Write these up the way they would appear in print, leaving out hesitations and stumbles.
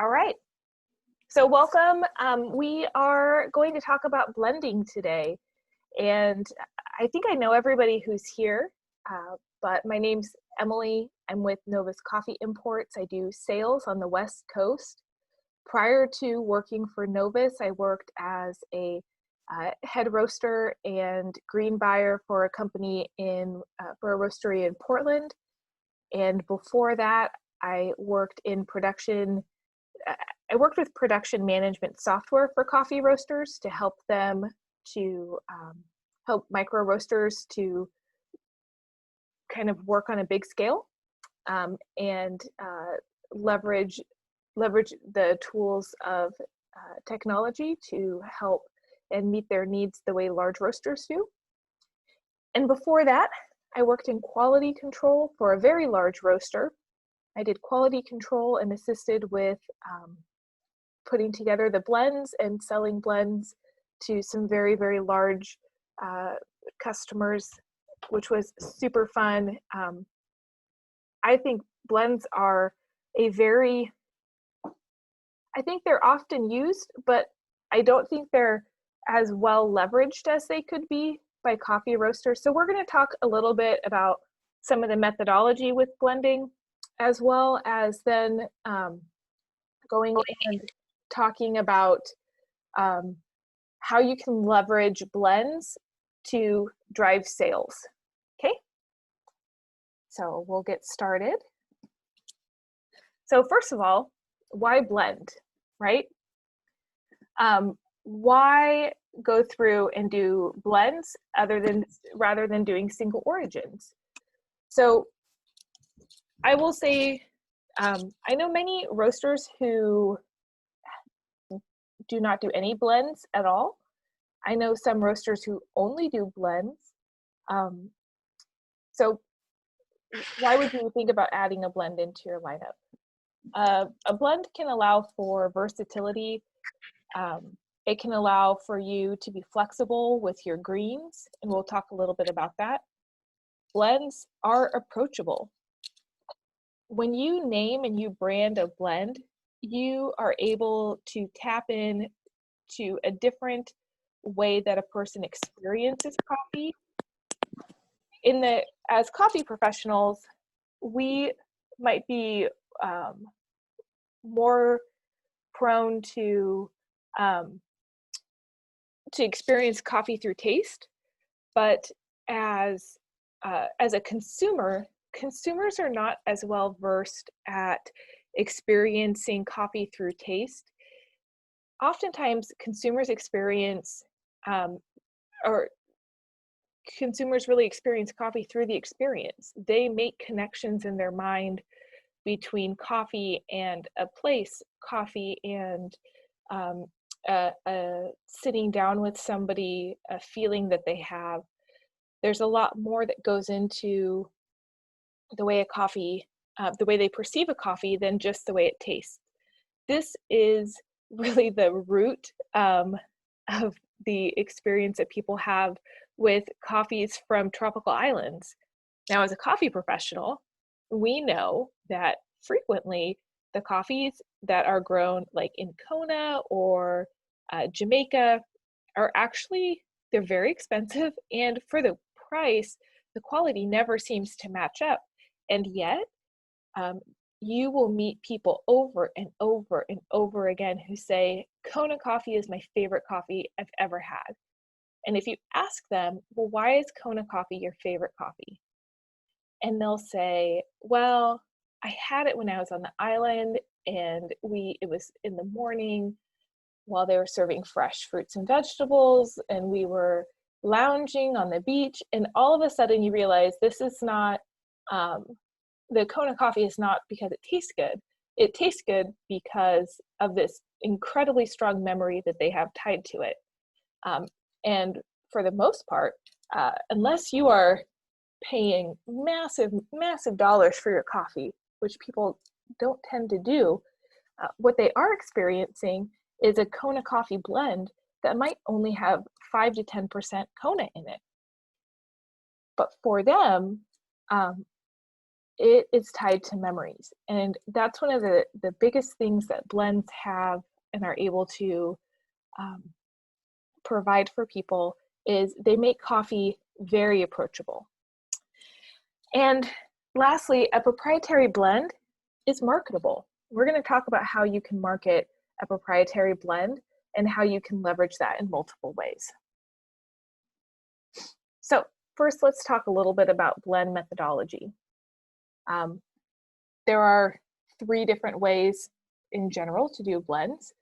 All right. So welcome. We are going to talk about blending today. And I think I know everybody who's here, but my name's Emily. I'm with Novus Coffee Imports. I do sales on the West Coast. Prior to working for Novus, I worked as a head roaster and green buyer for a company for a roastery in Portland. And before that, I worked in production I worked with production management software for coffee roasters to help them to help micro roasters to kind of work on a big scale and leverage the tools of technology to help and meet their needs the way large roasters do. And before that, I worked in quality control for a very large roaster. I did quality control and assisted with putting together the blends and selling blends to some very, very large customers, which was super fun. I think blends are I think they're often used, but I don't think they're as well leveraged as they could be by coffee roasters. So we're going to talk a little bit about some of the methodology with blending, as well as then going and talking about how you can leverage blends to drive sales. Okay, so we'll get started. So first of all, why blend, right? Why go through and do blends rather than doing single origins? So I will say, I know many roasters who do not do any blends at all. I know some roasters who only do blends. So why would you think about adding a blend into your lineup? A blend can allow for versatility. It can allow for you to be flexible with your greens, and we'll talk a little bit about that. Blends are approachable. When you name and you brand a blend, you are able to tap in to a different way that a person experiences coffee. As coffee professionals, we might be more prone to experience coffee through taste, but as a consumer, consumers are not as well versed at experiencing coffee through taste. Oftentimes, consumers really experience coffee through the experience. They make connections in their mind between coffee and a place, coffee and sitting down with somebody, a feeling that they have. There's a lot more that goes into the way the way they perceive a coffee than just the way it tastes. This is really the root of the experience that people have with coffees from tropical islands. Now, as a coffee professional, we know that frequently the coffees that are grown like in Kona or Jamaica they're very expensive, and for the price, the quality never seems to match up. And yet, you will meet people over and over and over again who say, Kona coffee is my favorite coffee I've ever had. And if you ask them, well, why is Kona coffee your favorite coffee? And they'll say, well, I had it when I was on the island, and it was in the morning while they were serving fresh fruits and vegetables, and we were lounging on the beach, and all of a sudden you realize this is not, the Kona coffee is not because it tastes good. It tastes good because of this incredibly strong memory that they have tied to it. And for the most part, unless you are paying massive, massive dollars for your coffee, which people don't tend to do, what they are experiencing is a Kona coffee blend that might only have 5 to 10% Kona in it. But for them, it is tied to memories. And that's one of the biggest things that blends have and are able to um, provide for people is they make coffee very approachable. And lastly, a proprietary blend is marketable. We're going to talk about how you can market a proprietary blend and how you can leverage that in multiple ways. So first, let's talk a little bit about blend methodology. There are 3 different ways in general to do blends.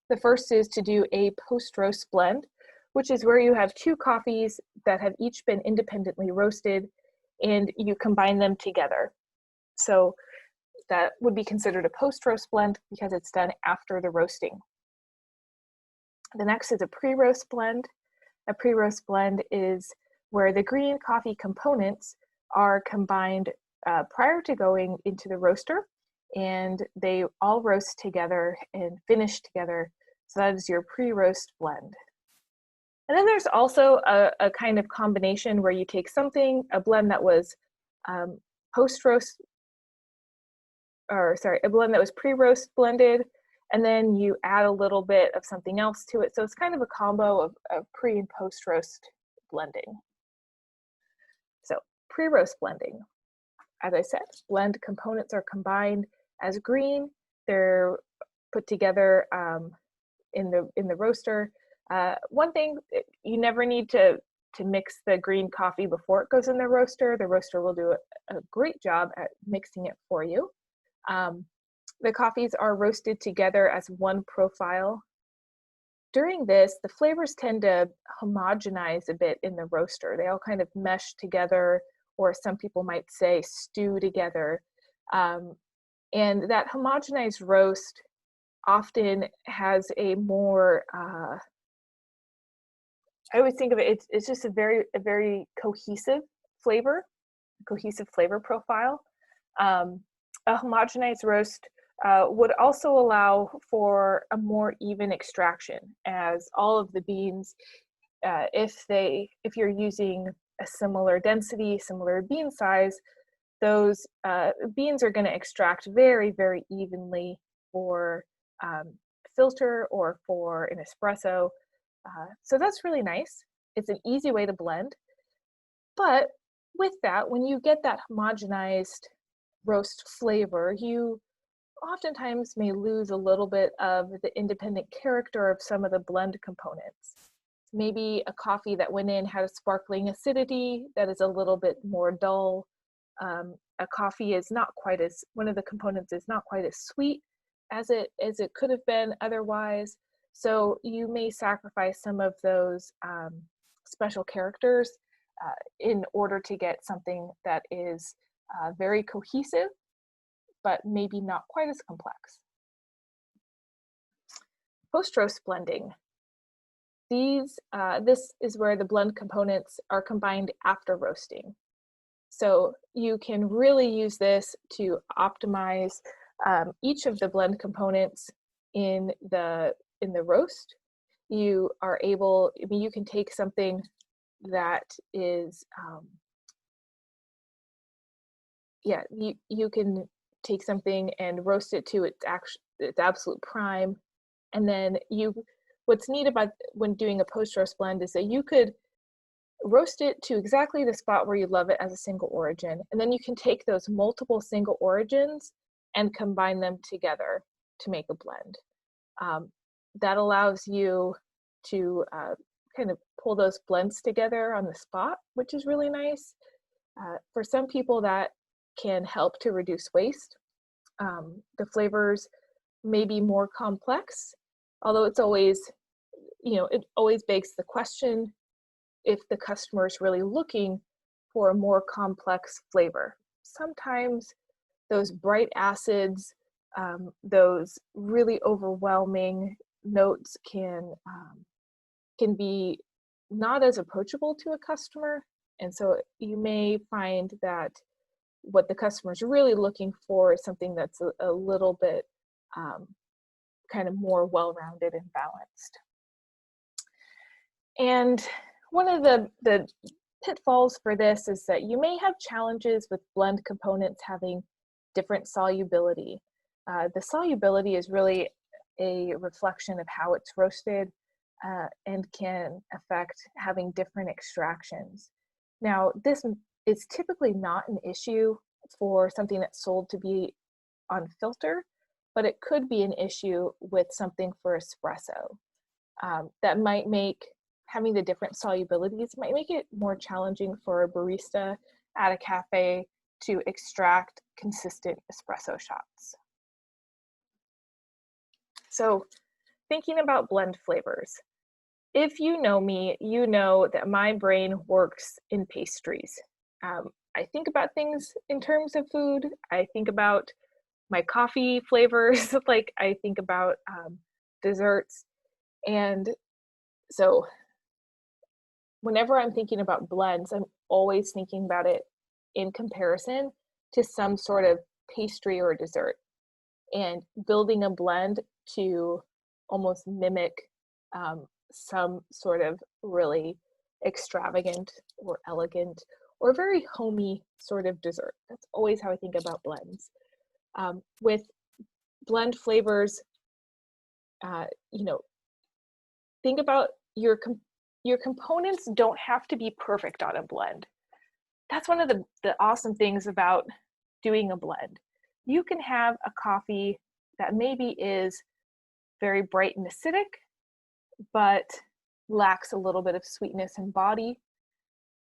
The first is to do a post-roast blend, which is where you have 2 coffees that have each been independently roasted and you combine them together. So that would be considered a post-roast blend because it's done after the roasting. The next is a pre-roast blend. A pre-roast blend is where the green coffee components are combined prior to going into the roaster, and they all roast together and finish together. So that is your pre-roast blend. And then there's also a kind of combination where you take something, a blend that was post-roast, or sorry, a blend that was pre-roast blended, and then you add a little bit of something else to it. So it's kind of a combo of pre and post-roast blending. So pre-roast blending, as I said, blend components are combined as green. They're put together in the roaster. One thing, you never need to mix the green coffee before it goes in the roaster. The roaster will do a great job at mixing it for you. The coffees are roasted together as one profile. During this, the flavors tend to homogenize a bit in the roaster. They all kind of mesh together, or some people might say stew together. And that homogenized roast often has a more, I always think of it, it's just a very cohesive flavor profile. A homogenized roast would also allow for a more even extraction, as all of the beans, if you're using a similar density, similar bean size, those beans are going to extract very, very evenly for filter or for an espresso. So that's really nice. It's an easy way to blend. But with that, when you get that homogenized roast flavor, you oftentimes may lose a little bit of the independent character of some of the blend components. Maybe a coffee that went in had a sparkling acidity that is a little bit more dull. A coffee is not quite as, one of the components is not quite as sweet as it could have been otherwise. So you may sacrifice some of those special characters in order to get something that is very cohesive, but maybe not quite as complex. Post-roast blending. This is where the blend components are combined after roasting. So you can really use this to optimize each of the blend components in the roast. You are able, I mean, you can take something that is, you can take something and roast it to its absolute prime, and then what's neat about when doing a post-roast blend is that you could roast it to exactly the spot where you love it as a single origin, and then you can take those multiple single origins and combine them together to make a blend. That allows you to kind of pull those blends together on the spot, which is really nice. For some people, that can help to reduce waste. The flavors may be more complex, although it's always, it always begs the question if the customer is really looking for a more complex flavor. Sometimes those bright acids, those really overwhelming notes can be not as approachable to a customer. And so you may find that what the customer is really looking for is something that's a little bit kind of more well-rounded and balanced. And one of the pitfalls for this is that you may have challenges with blend components having different solubility. The solubility is really a reflection of how it's roasted and can affect having different extractions. Now, this is typically not an issue for something that's sold to be on filter, but it could be an issue with something for espresso. That might make having the different solubilities might make it more challenging for a barista at a cafe to extract consistent espresso shots. So thinking about blend flavors, if you know me, you know that my brain works in pastries. I think about things in terms of food. I think about my coffee flavors, like I think about desserts. And so whenever I'm thinking about blends, I'm always thinking about it in comparison to some sort of pastry or dessert, and building a blend to almost mimic some sort of really extravagant or elegant or very homey sort of dessert. That's always how I think about blends. With blend flavors, you know, think about your components don't have to be perfect on a blend. That's one of the awesome things about doing a blend. You can have a coffee that maybe is very bright and acidic, but lacks a little bit of sweetness and body.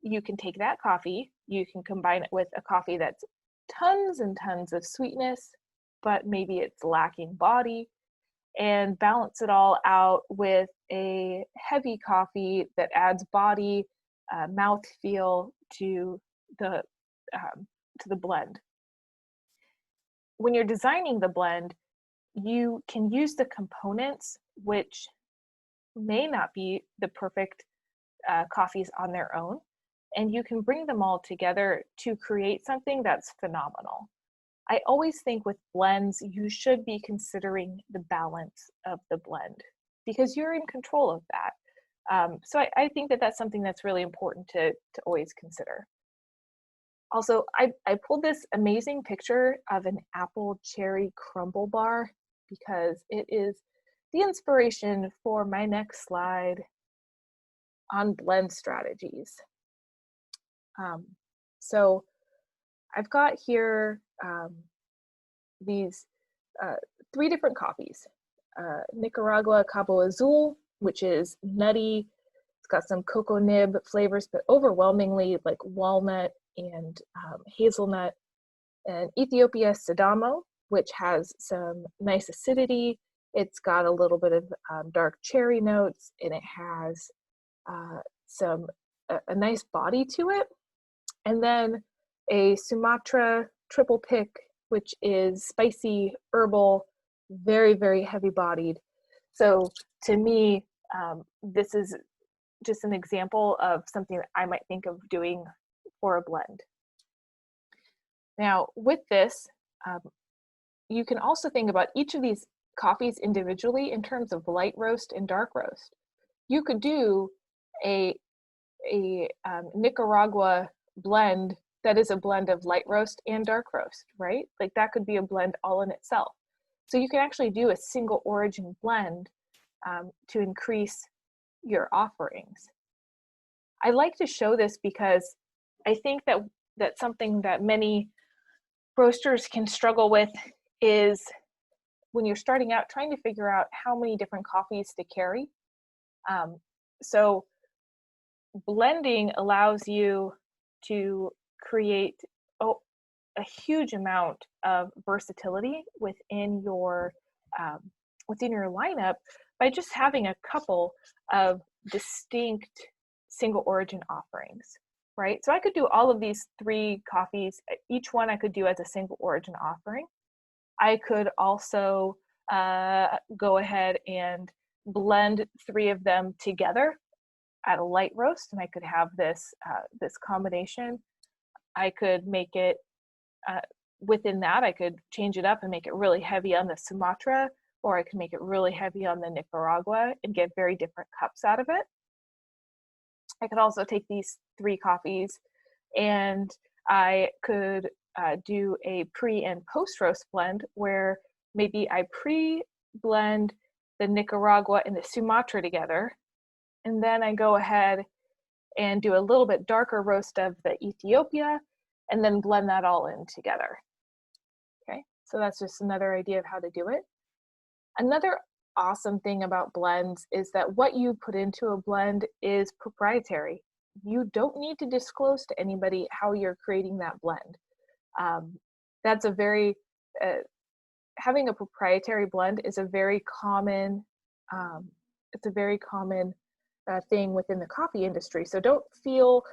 You can take that coffee, you can combine it with a coffee that's tons and tons of sweetness, but maybe it's lacking body, and balance it all out with a heavy coffee that adds body, mouthfeel to the blend. When you're designing the blend, you can use the components which may not be the perfect coffees on their own, and you can bring them all together to create something that's phenomenal. I always think with blends, you should be considering the balance of the blend because you're in control of that. So I think that that's something that's really important to always consider. Also, I pulled this amazing picture of an apple cherry crumble bar because it is the inspiration for my next slide on blend strategies. So I've got here these 3 different coffees. Nicaragua Cabo Azul, which is nutty. It's got some cocoa nib flavors, but overwhelmingly like walnut and hazelnut. And Ethiopia Sidamo, which has some nice acidity. It's got a little bit of dark cherry notes, and it has a nice body to it. And then a Sumatra triple pick, which is spicy, herbal, very, very heavy bodied. So to me, this is just an example of something that I might think of doing for a blend. Now with this, you can also think about each of these coffees individually in terms of light roast and dark roast. You could do a Nicaragua blend that is a blend of light roast and dark roast, right? Like that could be a blend all in itself. So you can actually do a single origin blend to increase your offerings. I like to show this because I think that something that many roasters can struggle with is when you're starting out trying to figure out how many different coffees to carry. So blending allows you to create a huge amount of versatility within your lineup by just having a couple of distinct single origin offerings, right? So I could do all of these 3 coffees, each one I could do as a single origin offering. I could also go ahead and blend 3 of them together at a light roast, and I could have this combination. I could make it within that. I could change it up and make it really heavy on the Sumatra, or I could make it really heavy on the Nicaragua and get very different cups out of it. I could also take these 3 coffees and I could do a pre and post roast blend where maybe I pre-blend the Nicaragua and the Sumatra together, and then I go ahead and do a little bit darker roast of the Ethiopia, and then blend that all in together. Okay, so that's just another idea of how to do it. Another awesome thing about blends is that what you put into a blend is proprietary. You don't need to disclose to anybody how you're creating that blend. That's a very, having a proprietary blend is a very common, it's a very common thing within the coffee industry. So don't feel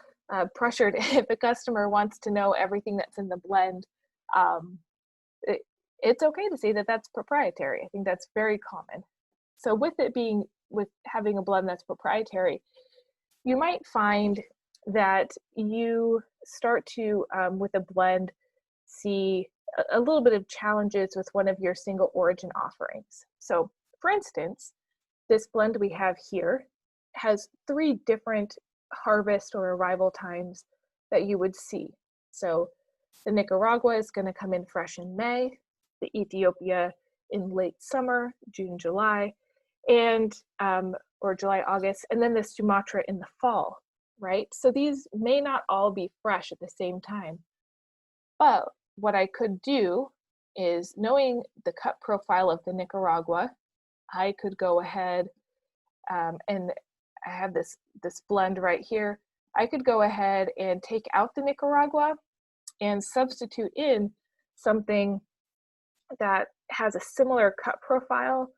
pressured if a customer wants to know everything that's in the blend. It's okay to say that that's proprietary. I think that's very common. So with having a blend that's proprietary, you might find that you start to, with a blend, see a little bit of challenges with one of your single origin offerings. So for instance, this blend we have here has 3 different harvest or arrival times that you would see. So the Nicaragua is going to come in fresh in May, the Ethiopia in late summer, June, July, and or July, August, and then the Sumatra in the fall, right? So these may not all be fresh at the same time. But what I could do is, knowing the cut profile of the Nicaragua, I could go ahead and I have this blend right here. I could go ahead and take out the Nicaragua and substitute in something that has a similar cut profile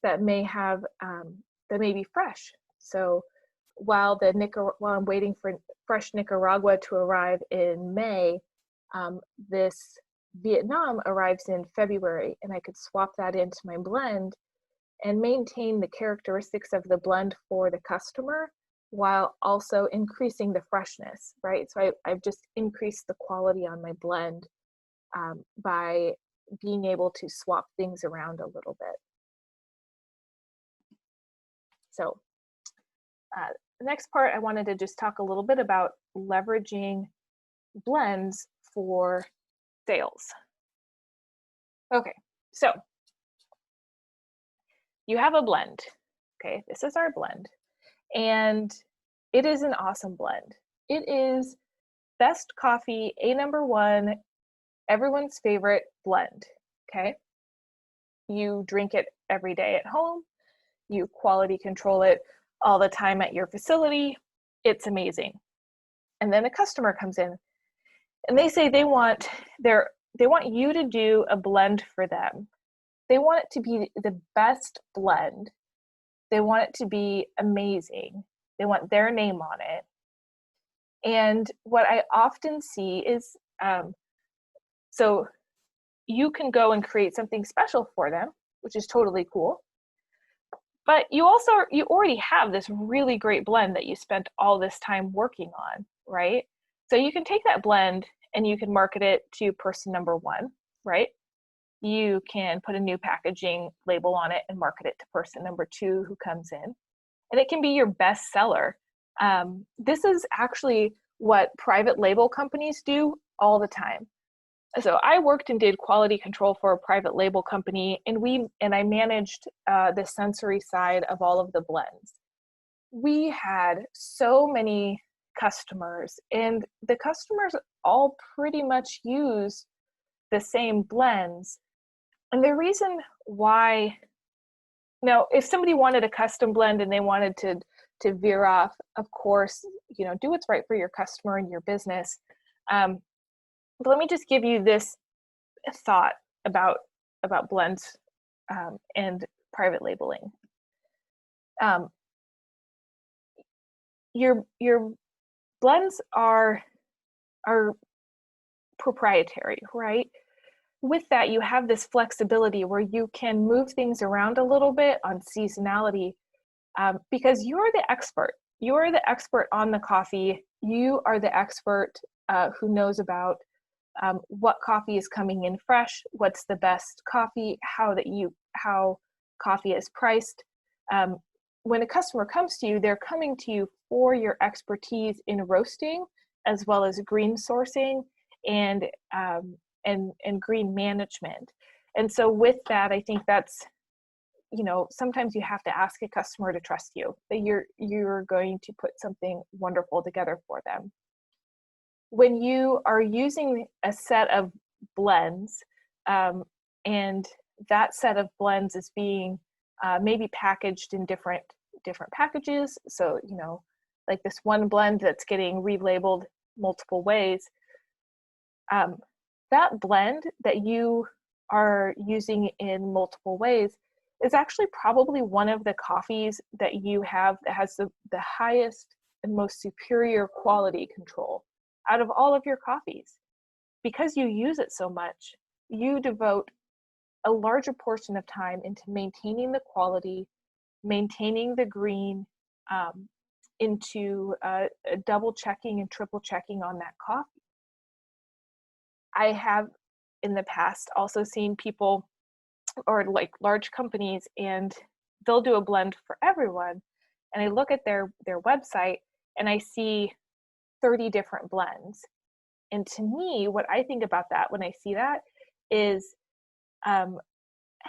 that may have that may be fresh. So while I'm waiting for fresh Nicaragua to arrive in May, this Vietnam arrives in February, and I could swap that into my blend and maintain the characteristics of the blend for the customer while also increasing the freshness, right? So I've just increased the quality on my blend by being able to swap things around a little bit. So the next part, I wanted to just talk a little bit about leveraging blends for sales. Okay, so you have a blend. Okay, this is our blend, and it is an awesome blend. It is best coffee, #1, everyone's favorite blend. Okay, you drink it every day at home, you quality control it all the time at your facility. It's amazing. And then a customer comes in and they say they want you to do a blend for them. They want it to be the best blend. They want it to be amazing. They want their name on it. And what I often see is, so you can go and create something special for them, which is totally cool. But you already have this really great blend that you spent all this time working on, right? So you can take that blend and you can market it to person #1, right? You can put a new packaging label on it and market it to person #2 who comes in. And it can be your best seller. This is actually what private label companies do all the time. So I worked and did quality control for a private label company, and I managed the sensory side of all of the blends. We had so many customers, and the customers all pretty much use the same blends. And the reason why, now, if somebody wanted a custom blend and they wanted to veer off, of course, do what's right for your customer and your business. But let me just give you this thought about blends and private labeling. Your blends are proprietary, right? With that, you have this flexibility where you can move things around a little bit on seasonality, because you're the expert. You're the expert on the coffee. You are the expert who knows about what coffee is coming in fresh, what's the best coffee, how coffee is priced. when a customer comes to you, they're coming to you for your expertise in roasting, as well as green sourcing and green management. And so with that, I think that's, sometimes you have to ask a customer to trust you, that you're going to put something wonderful together for them. When you are using a set of blends, and that set of blends is being maybe packaged in different packages, so like this one blend that's getting relabeled multiple ways, that blend that you are using in multiple ways is actually probably one of the coffees that you have that has the highest and most superior quality control out of all of your coffees. Because you use it so much, you devote a larger portion of time into maintaining the quality, maintaining the green, into double checking and triple checking on that coffee. I have in the past also seen people, or like large companies, and they'll do a blend for everyone. And I look at their website and I see 30 different blends. And to me, what I think about that when I see that is,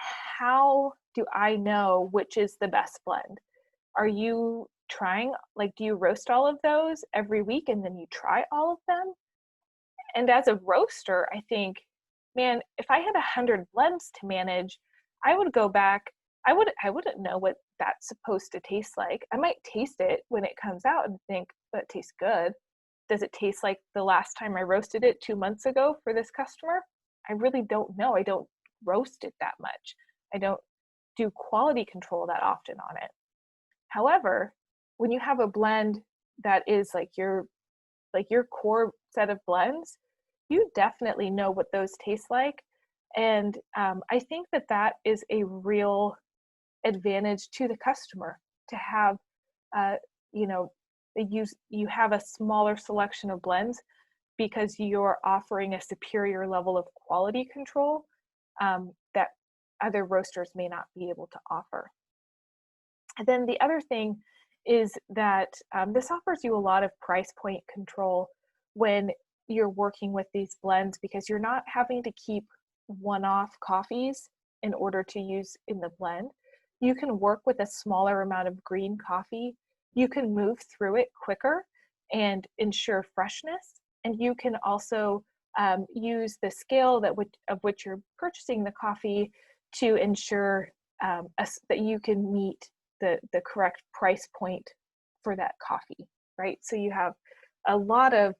how do I know which is the best blend? Are you trying, like, do you roast all of those every week and then you try all of them? And as a roaster, I think, man, if I had 100 blends to manage, I would go back. I wouldn't know what that's supposed to taste like. I might taste it when it comes out and think, that tastes good. Does it taste like the last time I roasted it 2 months ago for this customer? I really don't know. I don't roast it that much. I don't do quality control that often on it. However, when you have a blend that is like your core set of blends, you definitely know what those taste like. And I think that is a real advantage to the customer, to have, you have a smaller selection of blends because you're offering a superior level of quality control that other roasters may not be able to offer. And then the other thing is that this offers you a lot of price point control when you're working with these blends, because you're not having to keep one-off coffees in order to use in the blend. You can work with a smaller amount of green coffee. You can move through it quicker and ensure freshness. And you can also use the scale of which you're purchasing the coffee to ensure that you can meet the correct price point for that coffee, right? So you have a lot of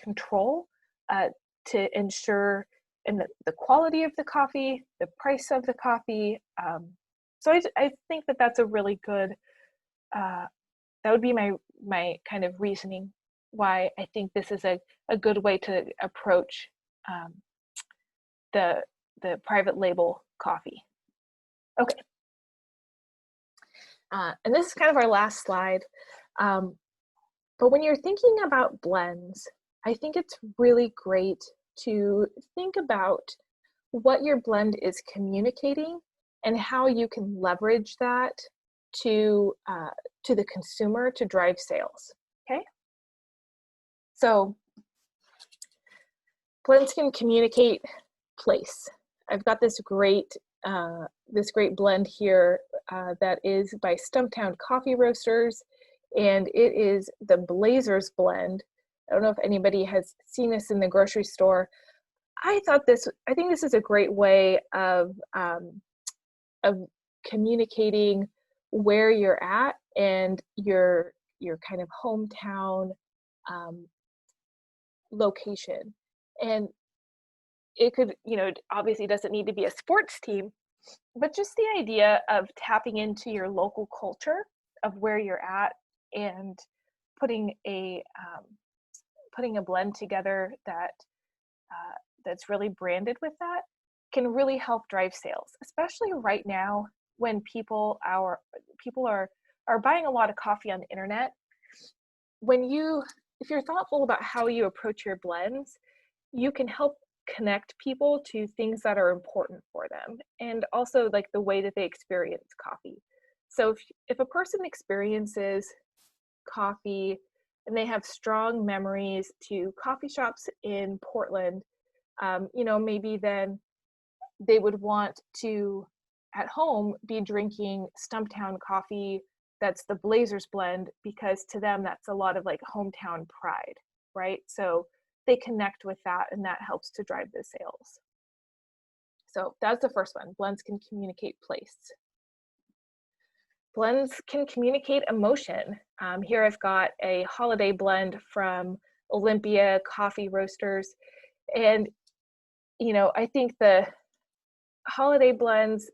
control to ensure in the quality of the coffee, the price of the coffee. So I think that's a really good, that would be my kind of reasoning why I think this is a good way to approach the private label coffee. Okay. And this is kind of our last slide. But when you're thinking about blends, I think it's really great to think about what your blend is communicating and how you can leverage that to the consumer to drive sales. Okay. So blends can communicate place. I've got this great blend here that is by Stumptown Coffee Roasters, and it is the Blazers blend. I don't know if anybody has seen this in the grocery store. I think this is a great way of communicating where you're at and your kind of hometown location. And it could, obviously doesn't need to be a sports team, but just the idea of tapping into your local culture of where you're at and putting a blend together that's really branded with that can really help drive sales, especially right now when people are buying a lot of coffee on the internet. If you're thoughtful about how you approach your blends, you can help connect people to things that are important for them, and also like the way that they experience coffee. So if a person experiences coffee and they have strong memories to coffee shops in Portland, maybe then they would want to at home be drinking Stumptown coffee that's the Blazers blend, because to them that's a lot of like hometown pride, right? So they connect with that, and that helps to drive the sales. So that's the first one. Blends can communicate place. Blends can communicate emotion. Here I've got a holiday blend from Olympia Coffee Roasters. And, I think the holiday blends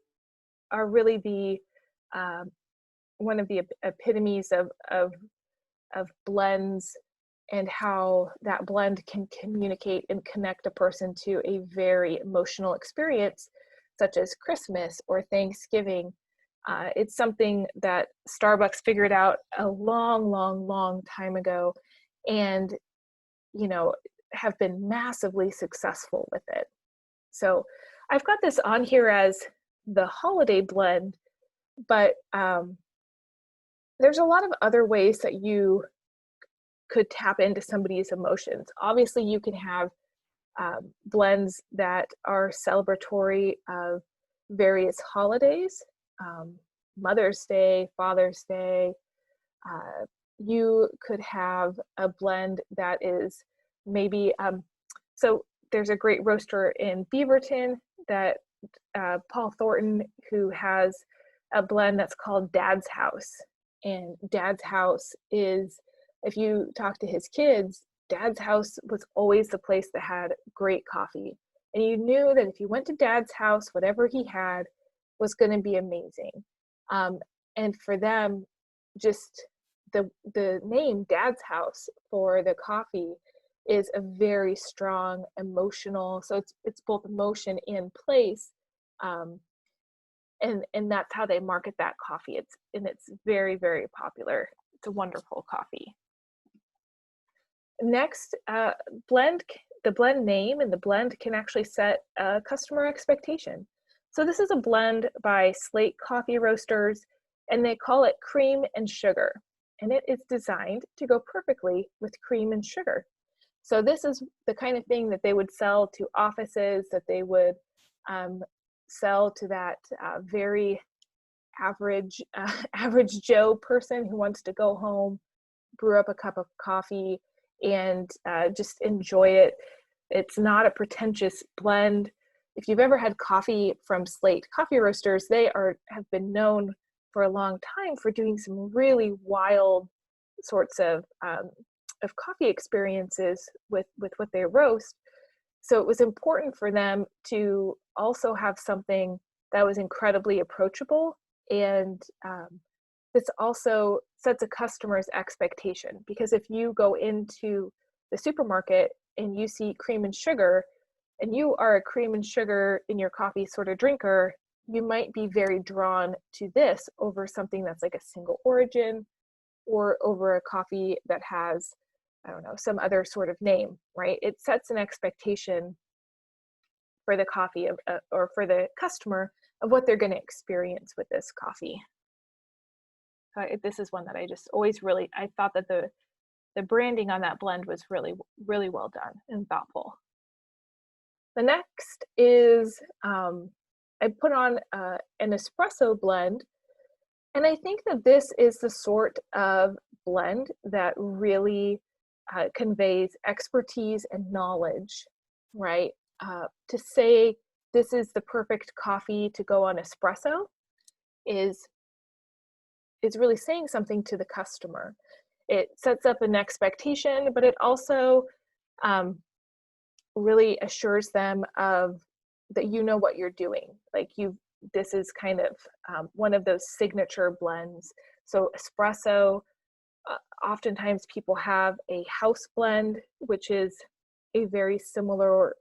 are really the one of the epitomes of blends, and how that blend can communicate and connect a person to a very emotional experience, such as Christmas or Thanksgiving. It's something that Starbucks figured out a long, long, long time ago, and, have been massively successful with it. So I've got this on here as the holiday blend, but there's a lot of other ways that you could tap into somebody's emotions. Obviously, you can have blends that are celebratory of various holidays, Mother's Day, Father's Day. You could have a blend that is maybe, so there's a great roaster in Beaverton that Paul Thornton, who has a blend that's called Dad's House. And Dad's House is, if you talk to his kids, Dad's House was always the place that had great coffee. And you knew that if you went to Dad's house, whatever he had was going to be amazing. And for them, just the name Dad's House for the coffee is a very strong emotional, so it's both emotion and place. And that's how they market that coffee. It's very, very popular. It's a wonderful coffee. Next, the blend name and the blend can actually set a customer expectation. So this is a blend by Slate Coffee Roasters, and they call it Cream and Sugar. And it is designed to go perfectly with cream and sugar. So this is the kind of thing that they would sell to offices, that they would sell to that very average Joe person who wants to go home, brew up a cup of coffee, and just enjoy it. It's not a pretentious blend. If you've ever had coffee from Slate Coffee Roasters, they have been known for a long time for doing some really wild sorts of coffee experiences with what they roast. So it was important for them to also have something that was incredibly approachable, and this also sets a customer's expectation, because if you go into the supermarket and you see cream and sugar, and you are a cream and sugar in your coffee sort of drinker, you might be very drawn to this over something that's like a single origin, or over a coffee that has, I don't know, some other sort of name, right? It sets an expectation for the coffee or for the customer of what they're going to experience with this coffee. This is one that I just always really, I thought that the branding on that blend was really, really well done and thoughtful. The next is, I put on an espresso blend, and I think that this is the sort of blend that really conveys expertise and knowledge, right? To say this is the perfect coffee to go on espresso is really saying something to the customer. It sets up an expectation, but it also really assures them of that you know what you're doing. Like this is kind of one of those signature blends. So espresso, oftentimes people have a house blend, which is a very similar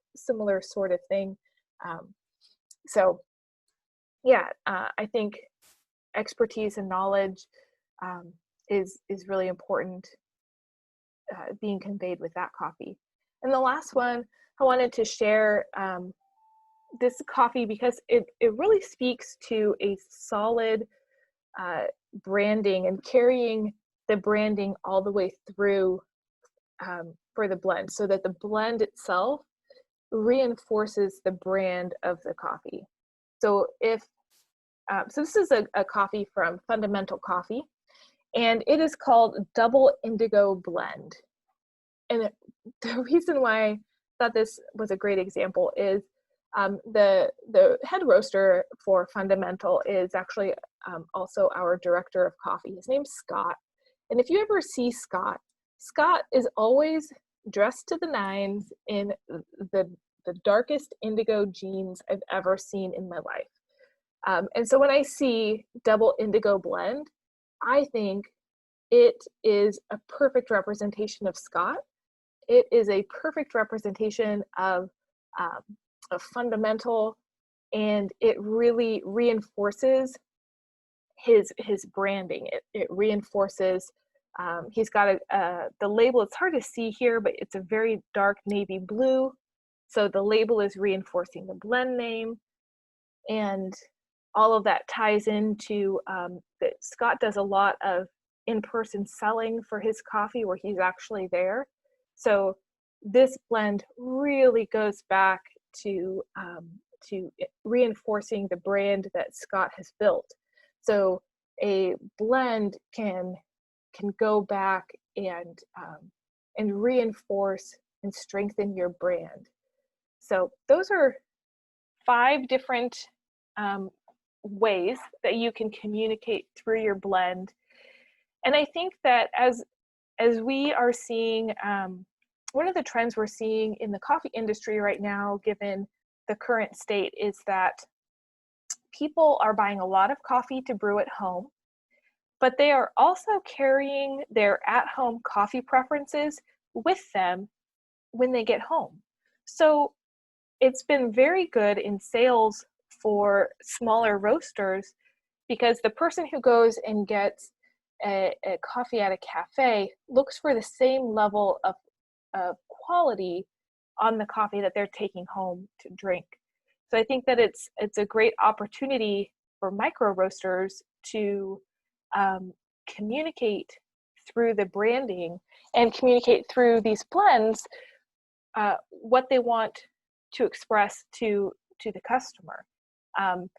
sort of thing. So yeah, I think expertise and knowledge is really important being conveyed with that coffee. And the last one, I wanted to share this coffee because it really speaks to a solid branding and carrying the branding all the way through for the blend, so that the blend itself reinforces the brand of the coffee. So so this is a coffee from Fundamental Coffee, and it is called Double Indigo Blend. And the reason why I thought this was a great example is the head roaster for Fundamental is actually also our director of coffee. His name's Scott. And if you ever see Scott, Scott is always dressed to the nines in the darkest indigo jeans I've ever seen in my life. And so when I see Double Indigo Blend, I think it is a perfect representation of Scott. It is a perfect representation of Fundamental, and it really reinforces his branding. It reinforces. He's got the label. It's hard to see here, but it's a very dark navy blue. So the label is reinforcing the blend name, and all of that ties into that Scott does a lot of in-person selling for his coffee where he's actually there. So this blend really goes back to reinforcing the brand that Scott has built. So a blend can go back and reinforce and strengthen your brand. So those are 5 different ways that you can communicate through your blend. And I think that as we are seeing, one of the trends we're seeing in the coffee industry right now, given the current state, is that people are buying a lot of coffee to brew at home, but they are also carrying their at-home coffee preferences with them when they get home. So it's been very good in sales for smaller roasters, because the person who goes and gets a coffee at a cafe looks for the same level of quality on the coffee that they're taking home to drink. So I think that it's a great opportunity for micro roasters to communicate through the branding and communicate through these blends what they want to express to the customer. And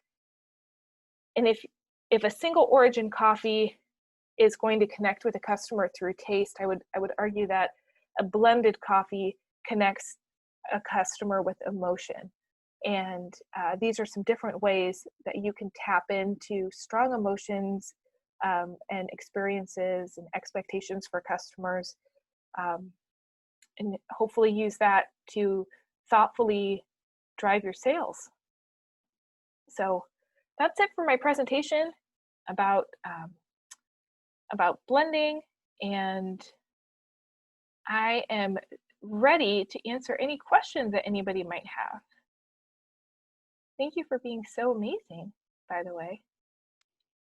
if a single origin coffee is going to connect with a customer through taste, I would argue that a blended coffee connects a customer with emotion. And these are some different ways that you can tap into strong emotions and experiences and expectations for customers, and hopefully use that to thoughtfully drive your sales. So that's it for my presentation about blending, and I am ready to answer any questions that anybody might have. Thank you for being so amazing, by the way.